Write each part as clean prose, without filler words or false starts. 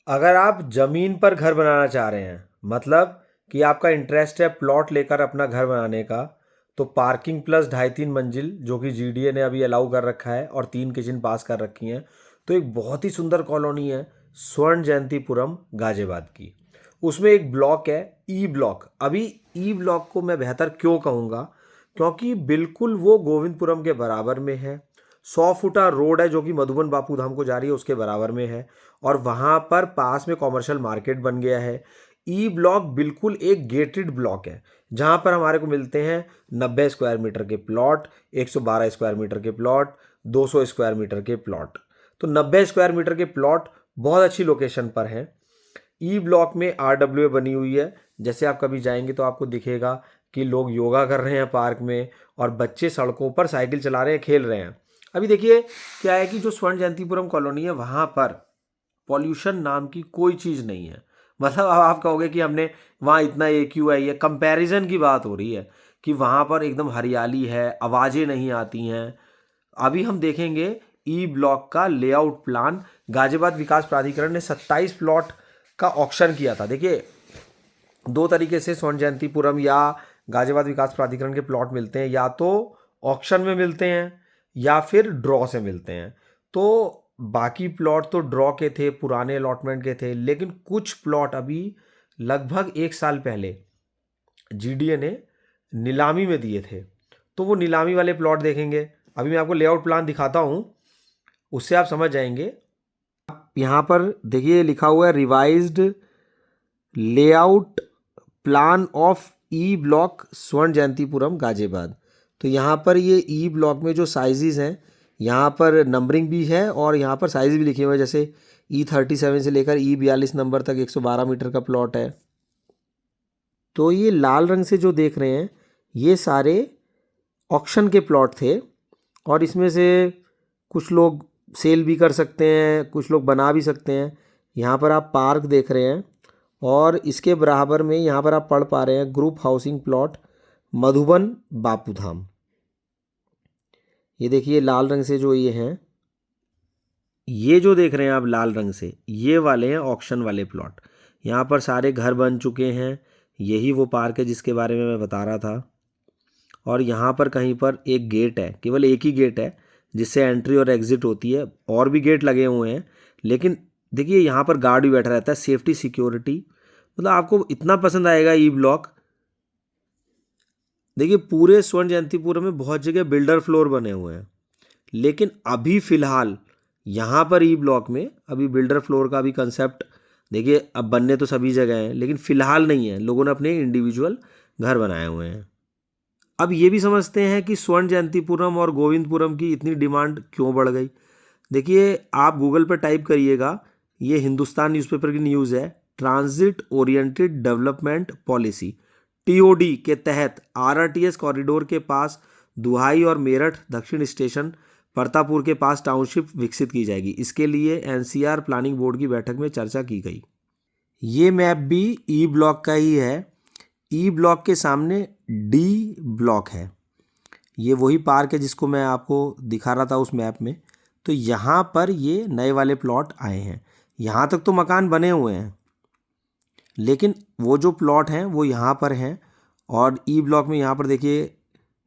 अगर आप ज़मीन पर घर बनाना चाह रहे हैं, मतलब कि आपका इंटरेस्ट है प्लॉट लेकर अपना घर बनाने का, तो पार्किंग प्लस 2.5-3 मंजिल जो कि जीडीए ने अभी अलाउ कर रखा है और 3 किचन पास कर रखी हैं, तो एक बहुत ही सुंदर कॉलोनी है स्वर्ण जयंतीपुरम गाजियाबाद की। उसमें एक ब्लॉक है ई ब्लॉक। अभी ई ब्लॉक को मैं बेहतर क्यों कहूँगा, क्योंकि बिल्कुल वो गोविंदपुरम के बराबर में है। 100 फुटा रोड है जो कि मधुबन बापू धाम को जा रही है, उसके बराबर में है। और वहाँ पर पास में कॉमर्शियल मार्केट बन गया है। ई ब्लॉक बिल्कुल एक गेटेड ब्लॉक है जहाँ पर हमारे को मिलते हैं 90 स्क्वायर मीटर के प्लॉट, 112 स्क्वायर मीटर के प्लॉट, 200 स्क्वायर मीटर के प्लॉट। तो 90 स्क्वायर मीटर के प्लॉट बहुत अच्छी लोकेशन पर हैं। ई ब्लॉक में RWA बनी हुई है। जैसे आप कभी जाएंगे तो आपको दिखेगा कि लोग योगा कर रहे हैं पार्क में और बच्चे सड़कों पर साइकिल चला रहे हैं, खेल रहे हैं। अभी देखिए क्या है कि जो स्वर्ण जयंतीपुरम कॉलोनी है वहाँ पर पॉल्यूशन नाम की कोई चीज़ नहीं है। मतलब अब आप कहोगे कि हमने वहाँ इतना AQI है, कंपैरिजन की बात हो रही है कि वहाँ पर एकदम हरियाली है, आवाज़ें नहीं आती हैं। अभी हम देखेंगे ई ब्लॉक का लेआउट प्लान। गाजियाबाद विकास प्राधिकरण ने 27 प्लॉट का ऑक्शन किया था। देखिए दो तरीके से स्वर्ण जयंतीपुरम या गाजियाबाद विकास प्राधिकरण के प्लॉट मिलते हैं, या तो ऑक्शन में मिलते हैं या फिर ड्रॉ से मिलते हैं। तो बाकी प्लॉट तो ड्रॉ के थे, पुराने अलॉटमेंट के थे, लेकिन कुछ प्लॉट अभी लगभग 1 साल पहले जीडीए ने नीलामी में दिए थे। तो वो नीलामी वाले प्लॉट देखेंगे। अभी मैं आपको लेआउट प्लान दिखाता हूँ, उससे आप समझ जाएंगे। यहाँ पर देखिए लिखा हुआ है revised layout plan of E block स्वर्ण जयंतीपुरम गाजियाबाद। तो यहाँ पर ये ई ब्लॉक में जो साइजेस हैं, यहाँ पर नंबरिंग भी है और यहाँ पर साइज भी लिखे हुए हैं। जैसे E37 से लेकर E42 नंबर तक 112 मीटर का प्लॉट है। तो ये लाल रंग से जो देख रहे हैं ये सारे ऑक्शन के प्लॉट थे, और इसमें से कुछ लोग सेल भी कर सकते हैं, कुछ लोग बना भी सकते हैं। यहाँ पर आप पार्क देख रहे हैं और इसके बराबर में यहाँ पर आप पढ़ पा रहे हैं group housing plot Madhuban Bapu Dham. ये देखिए लाल रंग से जो ये हैं, ये जो देख रहे हैं आप लाल रंग से, ये वाले हैं ऑक्शन वाले प्लॉट। यहाँ पर सारे घर बन चुके हैं। यही वो पार्क है जिसके बारे में मैं बता रहा था। और यहाँ पर कहीं पर एक गेट है, केवल एक ही गेट है जिससे एंट्री और एग्जिट होती है। और भी गेट लगे हुए हैं, लेकिन देखिए यहाँ पर गार्ड भी बैठा रहता है, सेफ्टी सिक्योरिटी। मतलब आपको इतना पसंद आएगा ई ब्लॉक। देखिए पूरे स्वर्ण जयंतीपुरम में बहुत जगह बिल्डर फ्लोर बने हुए हैं, लेकिन अभी फ़िलहाल यहाँ पर ई ब्लॉक में अभी बिल्डर फ्लोर का भी कंसेप्ट देखिए, अब बनने तो सभी जगह हैं लेकिन फ़िलहाल नहीं है। लोगों ने अपने इंडिविजुअल घर बनाए हुए हैं। अब ये भी समझते हैं कि स्वर्ण जयंतीपुरम और गोविंदपुरम की इतनी डिमांड क्यों बढ़ गई। देखिए आप गूगल पर टाइप करिएगा, ये हिंदुस्तान न्यूज़पेपर की न्यूज़ है। Transit oriented development policy TOD के तहत RRTS कॉरिडोर के पास दुहाई और मेरठ दक्षिण स्टेशन परतापुर के पास टाउनशिप विकसित की जाएगी। इसके लिए NCR प्लानिंग बोर्ड की बैठक में चर्चा की गई। ये मैप भी ई ब्लॉक का ही है। ई ब्लॉक के सामने D ब्लॉक है। ये वही पार्क है जिसको मैं आपको दिखा रहा था उस मैप में। तो यहाँ पर ये नए वाले प्लॉट आए हैं। यहाँ तक तो मकान बने हुए हैं, लेकिन वो जो प्लॉट हैं वो यहाँ पर हैं। और ई ब्लॉक में यहाँ पर देखिए,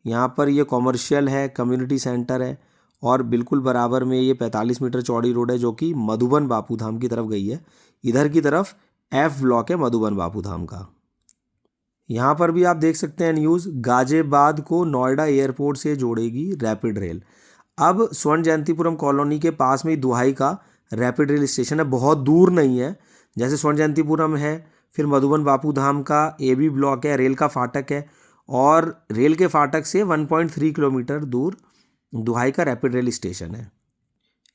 यहाँ पर ये कॉमर्शियल है, कम्युनिटी सेंटर है, और बिल्कुल बराबर में ये 45 मीटर चौड़ी रोड है जो कि मधुबन बापू धाम की तरफ गई है। इधर की तरफ F ब्लॉक है मधुबन बापू धाम का। यहाँ पर भी आप देख सकते हैं न्यूज़, गाजियाबाद को नोएडा एयरपोर्ट से जोड़ेगी रैपिड रेल। अब स्वर्ण जयंतीपुरम कॉलोनी के पास में ही दुहाई का रैपिड रेल स्टेशन है, बहुत दूर नहीं है। जैसे स्वर्ण जयंतीपुरम है, फिर मधुबन बापू धाम का AB ब्लॉक है, रेल का फाटक है, और रेल के फाटक से 1.3 किलोमीटर दूर दुहाई का रैपिड रेल स्टेशन है।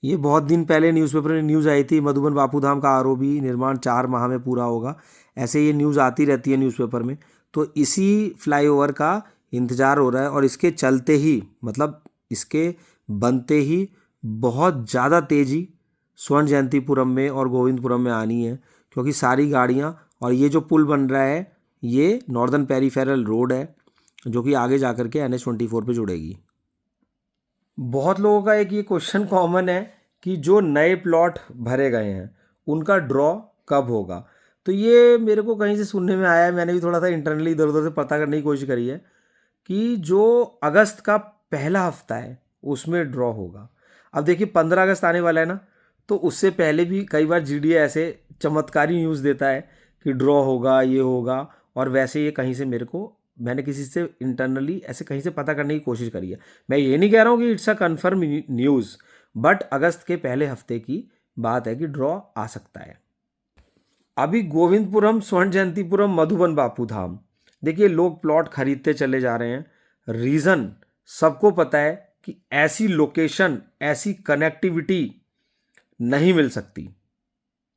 ये बहुत दिन पहले न्यूज़पेपर में न्यूज़ आई थी, मधुबन बापू धाम का ROB निर्माण 4 माह में पूरा होगा। ऐसे ये न्यूज़ आती रहती है न्यूज़पेपर में। तो इसी फ्लाईओवर का इंतज़ार हो रहा है, और इसके चलते ही मतलब इसके बनते ही बहुत ज़्यादा तेज़ी स्वर्ण जयंतीपुरम में और गोविंदपुरम में आनी है, क्योंकि सारी गाड़ियाँ, और ये जो पुल बन रहा है ये नॉर्दर्न पेरीफेरल रोड है जो कि आगे जा कर के NH24 पे जुड़ेगी। बहुत लोगों का एक ये क्वेश्चन कॉमन है कि जो नए प्लॉट भरे गए हैं उनका ड्रॉ कब होगा। तो ये मेरे को कहीं से सुनने में आया है, मैंने भी थोड़ा सा इंटरनली इधर उधर से पता करने की कोशिश करी है कि जो अगस्त का पहला हफ्ता है उसमें ड्रॉ होगा। अब देखिए 15 अगस्त आने वाला है ना, तो उससे पहले भी कई बार जीडीए ऐसे चमत्कारी न्यूज़ देता है कि ड्रॉ होगा, ये होगा। और वैसे ये कहीं से मेरे को, मैंने किसी से इंटरनली ऐसे कहीं से पता करने की कोशिश करी है। मैं ये नहीं कह रहा हूँ कि it's a confirm news, but अगस्त के पहले हफ्ते की बात है कि ड्रॉ आ सकता है। अभी गोविंदपुरम, स्वर्ण जयंतीपुरम, मधुबन, बापू धाम, देखिए लोग प्लॉट खरीदते चले जा रहे हैं। रीज़न सबको पता है कि ऐसी लोकेशन, ऐसी कनेक्टिविटी नहीं मिल सकती।